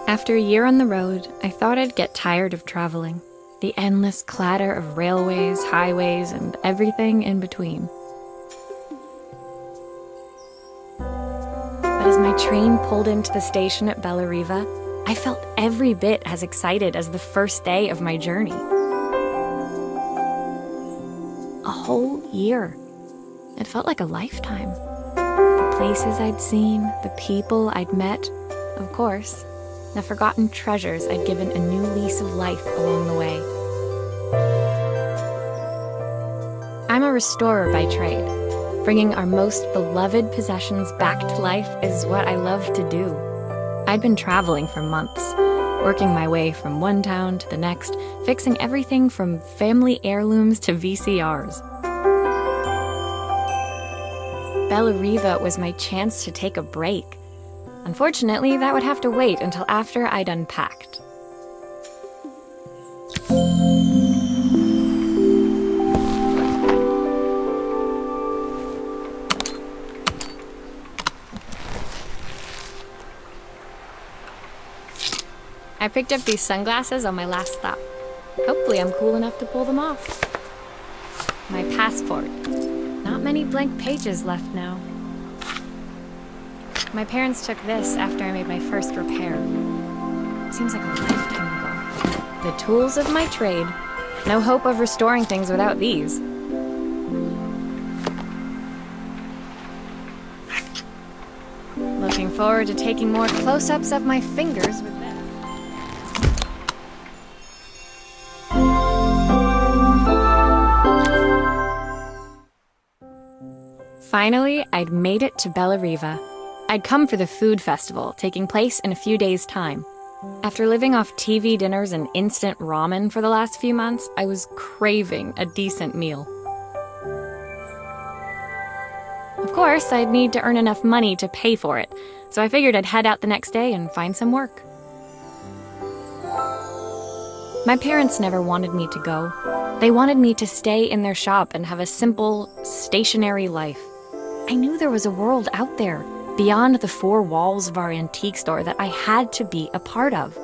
After a year on the road, I thought I'd get tired of traveling. The endless clatter of railways, highways, and everything in between. But as my train pulled into the station at Bellariva, I felt every bit as excited as the first day of my journey. A whole year. It felt like a lifetime. The places I'd seen, the people I'd met, of course, the forgotten treasures I'd given a new lease of life along the way. I'm a restorer by trade. Bringing our most beloved possessions back to life is what I love to do. I'd been traveling for months, working my way from one town to the next, fixing everything from family heirlooms to VCRs. Bellariva was my chance to take a break. Unfortunately, that would have to wait until after I'd unpacked. I picked up these sunglasses on my last stop. Hopefully I'm cool enough to pull them off. My passport. Not many blank pages left now. My parents took this after I made my first repair. Seems like a lifetime ago. The tools of my trade. No hope of restoring things without these. Looking forward to taking more close-ups of my fingers with this. Finally, I'd made it to Bellariva. I'd come for the food festival, taking place in a few days' time. After living off TV dinners and instant ramen for the last few months, I was craving a decent meal. Of course, I'd need to earn enough money to pay for it, so I figured I'd head out the next day and find some work. My parents never wanted me to go. They wanted me to stay in their shop and have a simple, stationary life. I knew there was a world out there, beyond the four walls of our antique store, that I had to be a part of.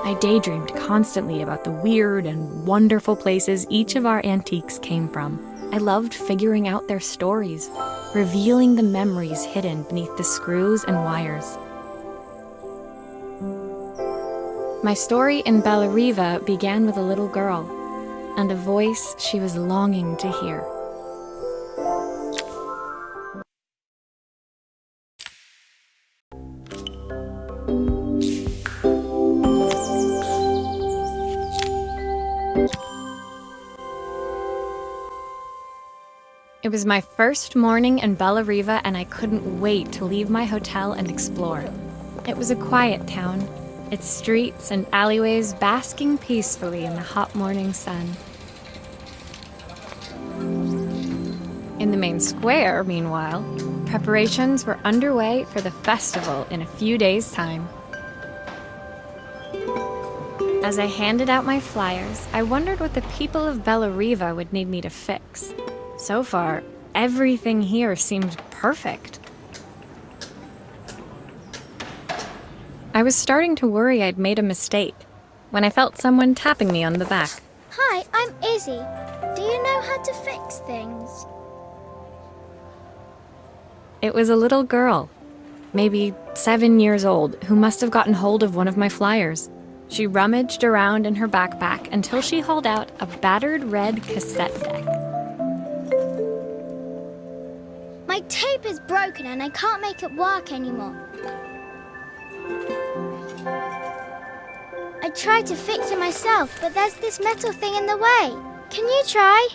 I daydreamed constantly about the weird and wonderful places each of our antiques came from. I loved figuring out their stories, revealing the memories hidden beneath the screws and wires. My story in Bellariva began with a little girl, and a voice she was longing to hear. It was my first morning in Bellariva, and I couldn't wait to leave my hotel and explore. It was a quiet town, its streets and alleyways basking peacefully in the hot morning sun. In the main square, meanwhile, preparations were underway for the festival in a few days' time. As I handed out my flyers, I wondered what the people of Bellariva would need me to fix. So far, everything here seemed perfect. I was starting to worry I'd made a mistake when I felt someone tapping me on the back. Hi, I'm Izzy. Do you know how to fix things? It was a little girl, maybe 7 years old, who must have gotten hold of one of my flyers. She rummaged around in her backpack until she hauled out a battered red cassette deck. My tape is broken and I can't make it work anymore. I tried to fix it myself, but there's this metal thing in the way. Can you try?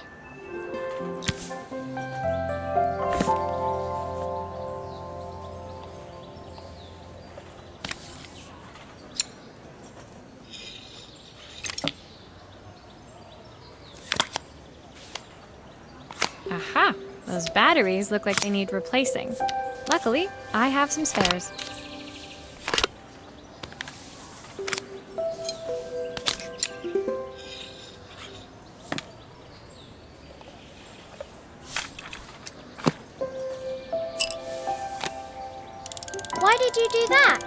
Aha! Those batteries look like they need replacing. Luckily, I have some spares. Why did you do that?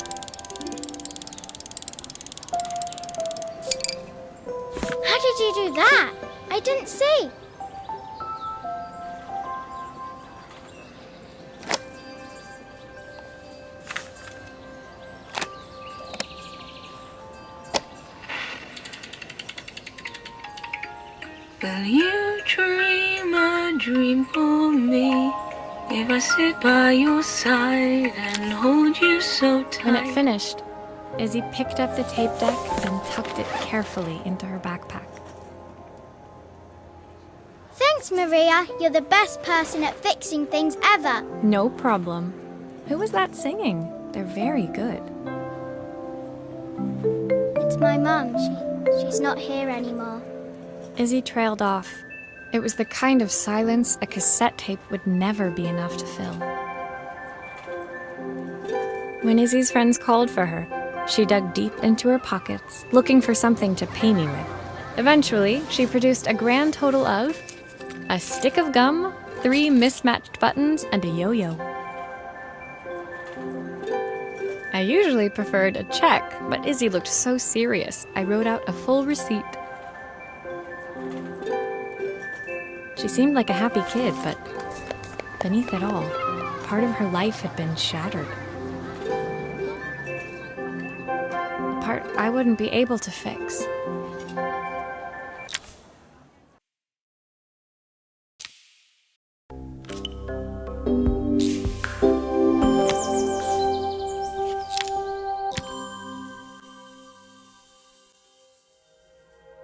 How did you do that? I didn't see. Will you dream a dream for me? If I sit by your side and hold you so tight. When it finished, Izzy picked up the tape deck and tucked it carefully into her backpack. Thanks, Maria. You're the best person at fixing things ever. No problem. Who was that singing? They're very good. It's my mum. She's not here anymore. Izzy trailed off. It was the kind of silence a cassette tape would never be enough to fill. When Izzy's friends called for her, she dug deep into her pockets, looking for something to pay me with. Eventually, she produced a grand total of a stick of gum, 3 mismatched buttons, and a yo-yo. I usually preferred a check, but Izzy looked so serious, I wrote out a full receipt. She seemed like a happy kid, but beneath it all, part of her life had been shattered. A part I wouldn't be able to fix.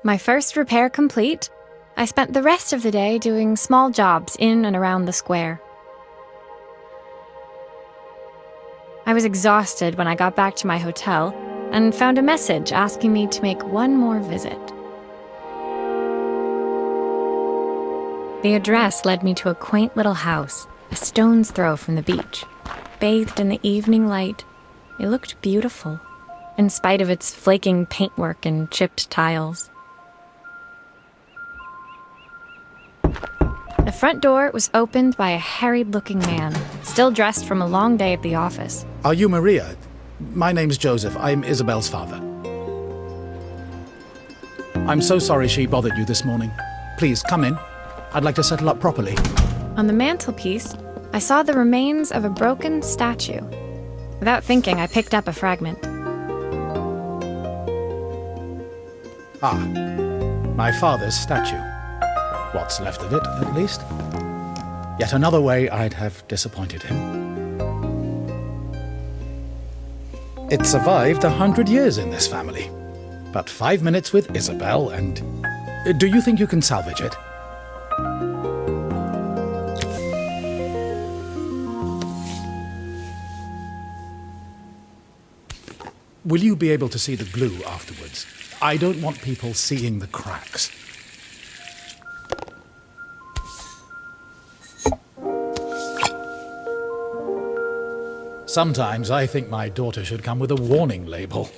My first repair complete, I spent the rest of the day doing small jobs in and around the square. I was exhausted when I got back to my hotel and found a message asking me to make one more visit. The address led me to a quaint little house, a stone's throw from the beach. Bathed in the evening light, it looked beautiful, in spite of its flaking paintwork and chipped tiles. The front door was opened by a harried-looking man, still dressed from a long day at the office. Are you Maria? My name's Joseph. I'm Isabel's father. I'm so sorry she bothered you this morning. Please, come in. I'd like to settle up properly. On the mantelpiece, I saw the remains of a broken statue. Without thinking, I picked up a fragment. Ah, my father's statue. What's left of it, at least. Yet another way I'd have disappointed him. It survived 100 years in this family. But 5 minutes with Isabel and... Do you think you can salvage it? Will you be able to see the glue afterwards? I don't want people seeing the cracks. Sometimes I think my daughter should come with a warning label.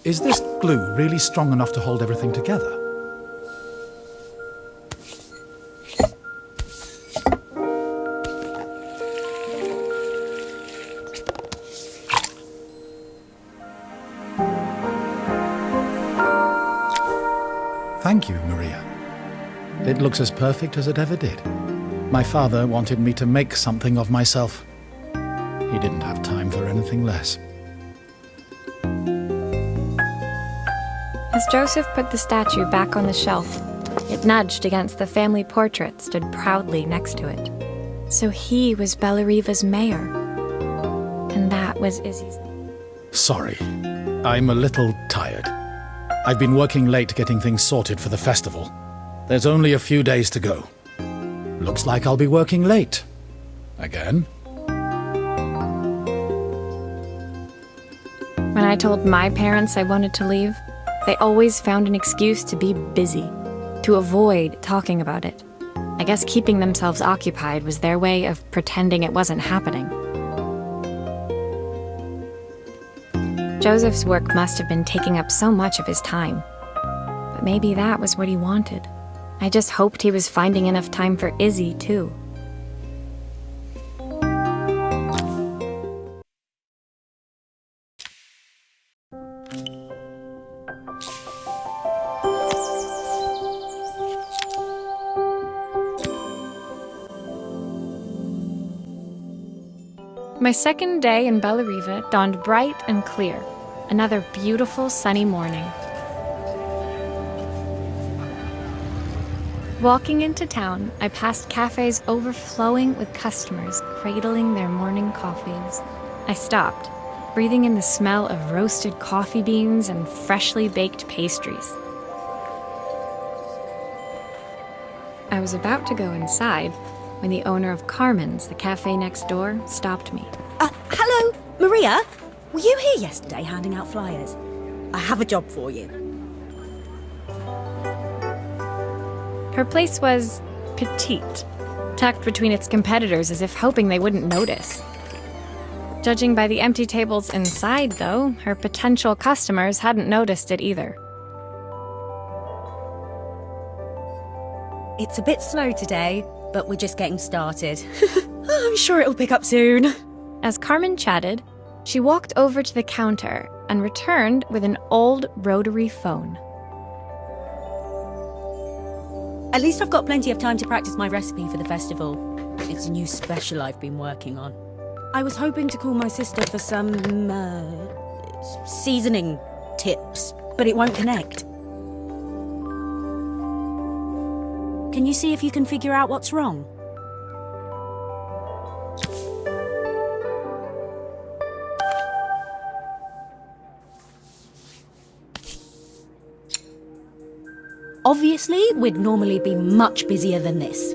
Is this glue really strong enough to hold everything together? Thank you, Maria. It looks as perfect as it ever did. My father wanted me to make something of myself. He didn't have time for anything less. As Joseph put the statue back on the shelf, it nudged against the family portrait stood proudly next to it. So he was Bellariva's mayor. And that was Izzy's name. Sorry. I'm a little tired. I've been working late getting things sorted for the festival. There's only a few days to go. Looks like I'll be working late. Again. When I told my parents I wanted to leave, they always found an excuse to be busy, to avoid talking about it. I guess keeping themselves occupied was their way of pretending it wasn't happening. Joseph's work must have been taking up so much of his time. But maybe that was what he wanted. I just hoped he was finding enough time for Izzy, too. My second day in Bellariva dawned bright and clear. Another beautiful sunny morning. Walking into town, I passed cafes overflowing with customers cradling their morning coffees. I stopped, breathing in the smell of roasted coffee beans and freshly baked pastries. I was about to go inside when the owner of Carmen's, the cafe next door, stopped me. Hello, Maria? Were you here yesterday handing out flyers? I have a job for you. Her place was petite, tucked between its competitors as if hoping they wouldn't notice. Judging by the empty tables inside, though, her potential customers hadn't noticed it either. It's a bit slow today, but we're just getting started. I'm sure it'll pick up soon. As Carmen chatted, she walked over to the counter and returned with an old rotary phone. At least I've got plenty of time to practice my recipe for the festival. It's a new special I've been working on. I was hoping to call my sister for some, seasoning tips, but it won't connect. Can you see if you can figure out what's wrong? Obviously, we'd normally be much busier than this.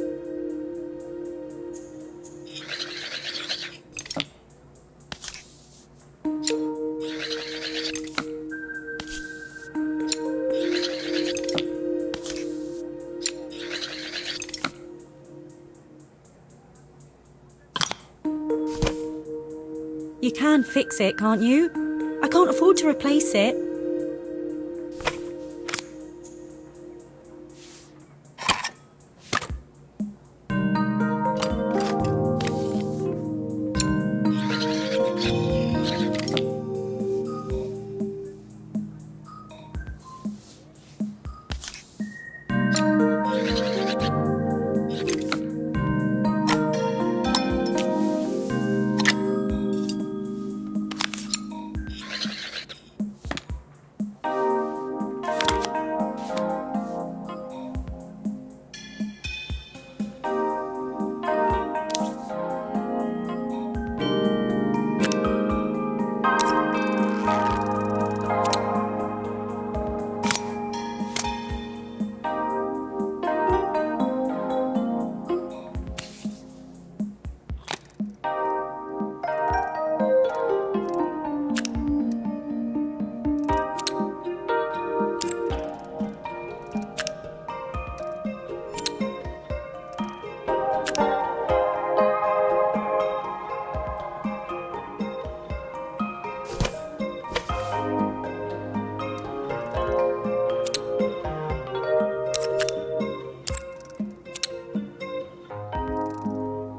You can fix it, can't you? I can't afford to replace it.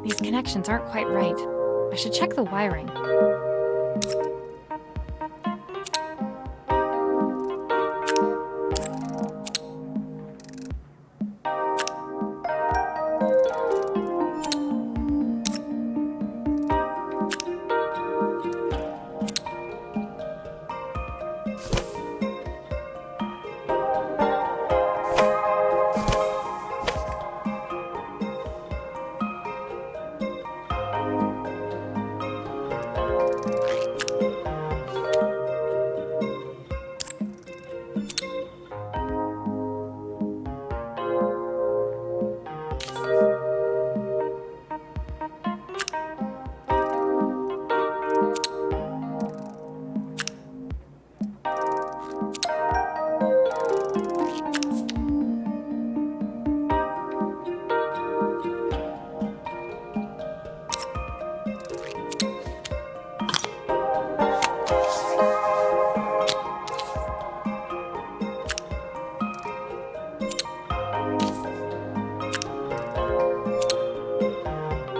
These connections aren't quite right. I should check the wiring.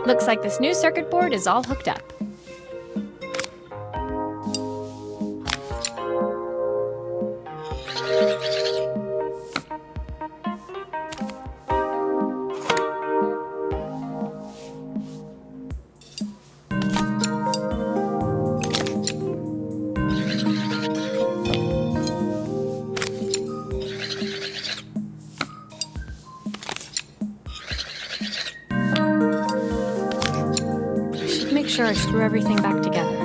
Looks like this new circuit board is all hooked up. Make sure I screw everything back together.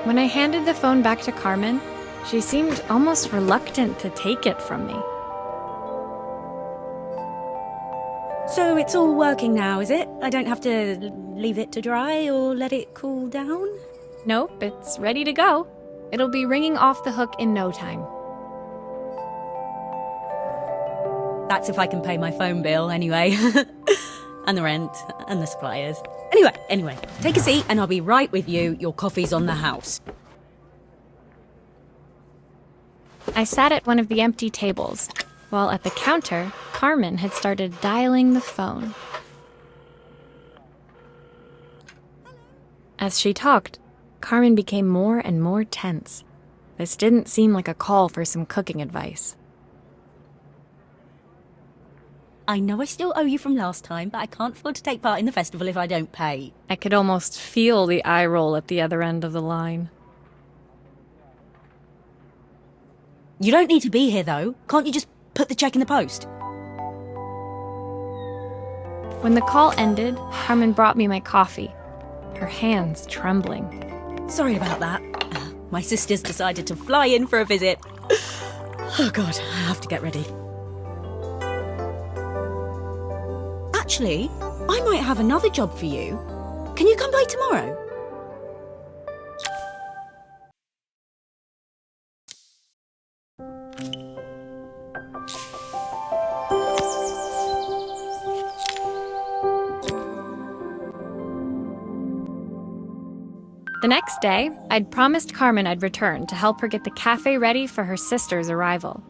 When I handed the phone back to Carmen, she seemed almost reluctant to take it from me. So it's all working now, is it? I don't have to leave it to dry or let it cool down? Nope, it's ready to go. It'll be ringing off the hook in no time. That's if I can pay my phone bill, anyway. And the rent, and the suppliers. Anyway, take a seat and I'll be right with you. Your coffee's on the house. I sat at one of the empty tables, while at the counter, Carmen had started dialing the phone. As she talked, Carmen became more and more tense. This didn't seem like a call for some cooking advice. I know I still owe you from last time, but I can't afford to take part in the festival if I don't pay. I could almost feel the eye roll at the other end of the line. You don't need to be here, though. Can't you just put the check in the post? When the call ended, Carmen brought me my coffee, her hands trembling. Sorry about that. My sister's decided to fly in for a visit. Oh God, I have to get ready. Actually, I might have another job for you. Can you come by tomorrow? The next day, I'd promised Carmen I'd return to help her get the cafe ready for her sister's arrival.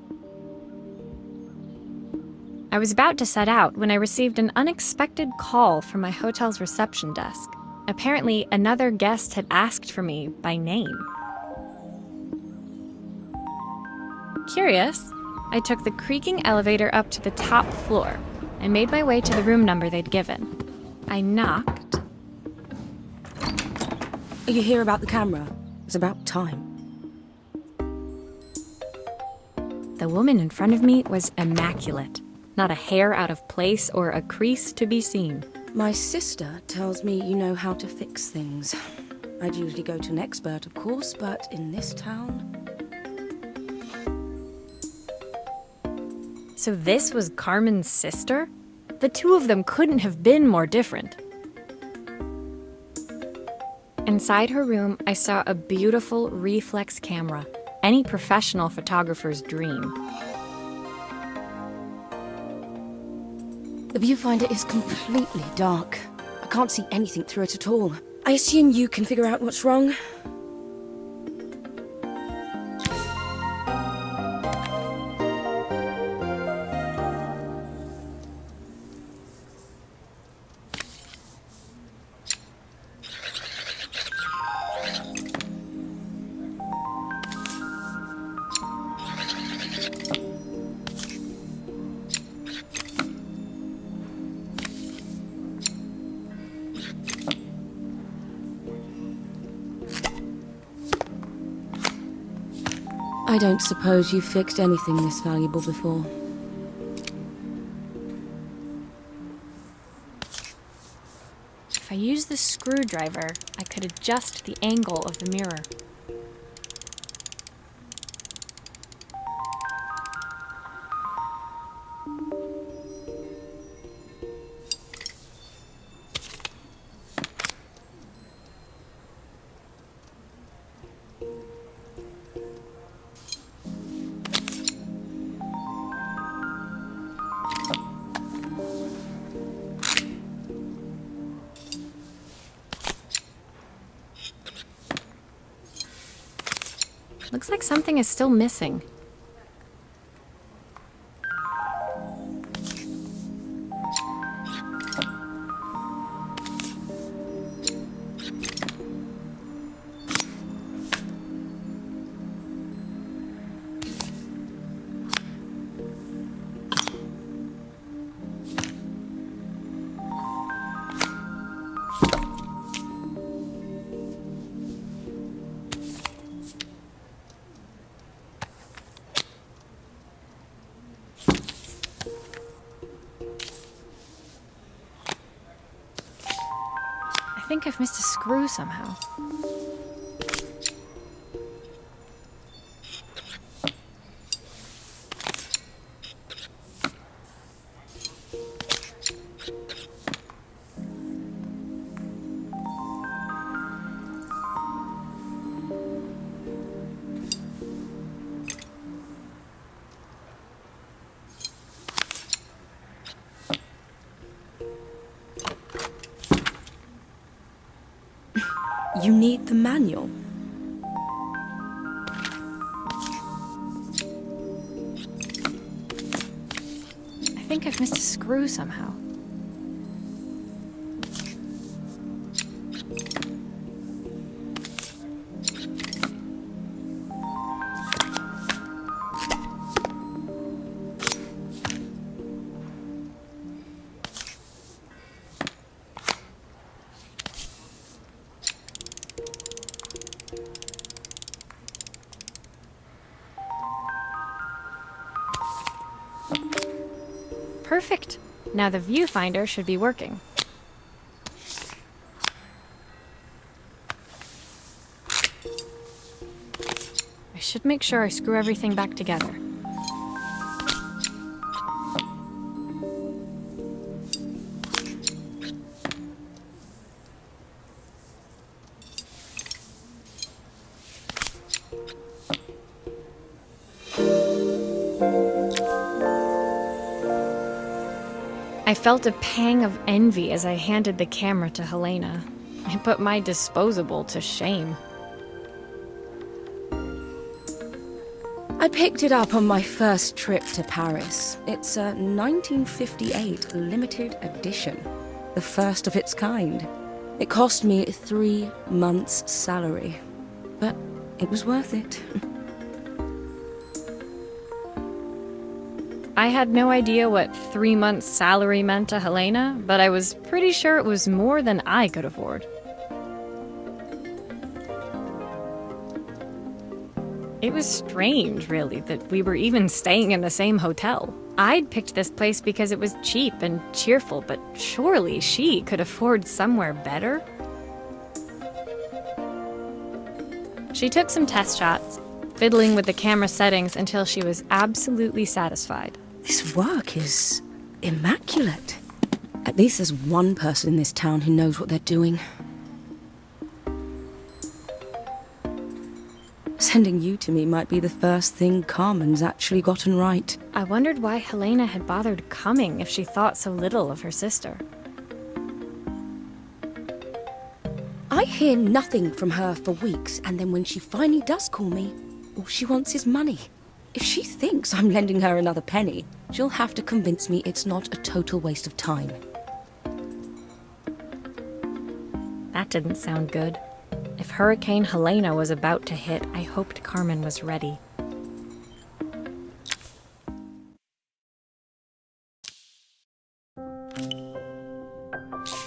I was about to set out when I received an unexpected call from my hotel's reception desk. Apparently, another guest had asked for me by name. Curious, I took the creaking elevator up to the top floor and made my way to the room number they'd given. I knocked. Are you here about the camera? It's about time. The woman in front of me was immaculate. Not a hair out of place or a crease to be seen. My sister tells me you know how to fix things. I'd usually go to an expert, of course, but in this town... So this was Carmen's sister? The two of them couldn't have been more different. Inside her room, I saw a beautiful reflex camera, any professional photographer's dream. The viewfinder is completely dark. I can't see anything through it at all. I assume you can figure out what's wrong? I don't suppose you've fixed anything this valuable before. If I used the screwdriver, I could adjust the angle of the mirror. Looks like something is still missing. think I've missed a screw somehow. You need the manual. I think I've missed a screw somehow. Perfect. Now the viewfinder should be working. I should make sure I screw everything back together. I felt a pang of envy as I handed the camera to Helena. I put my disposable to shame. I picked it up on my first trip to Paris. It's a 1958 limited edition, the first of its kind. It cost me 3 months' salary, but it was worth it. I had no idea what 3 months' salary meant to Helena, but I was pretty sure it was more than I could afford. It was strange, really, that we were even staying in the same hotel. I'd picked this place because it was cheap and cheerful, but surely she could afford somewhere better? She took some test shots, fiddling with the camera settings until she was absolutely satisfied. This work is immaculate. At least there's one person in this town who knows what they're doing. Sending you to me might be the first thing Carmen's actually gotten right. I wondered why Helena had bothered coming if she thought so little of her sister. I hear nothing from her for weeks, and then when she finally does call me, all she wants is money. If she thinks I'm lending her another penny, she'll have to convince me it's not a total waste of time. That didn't sound good. If Hurricane Helena was about to hit, I hoped Carmen was ready.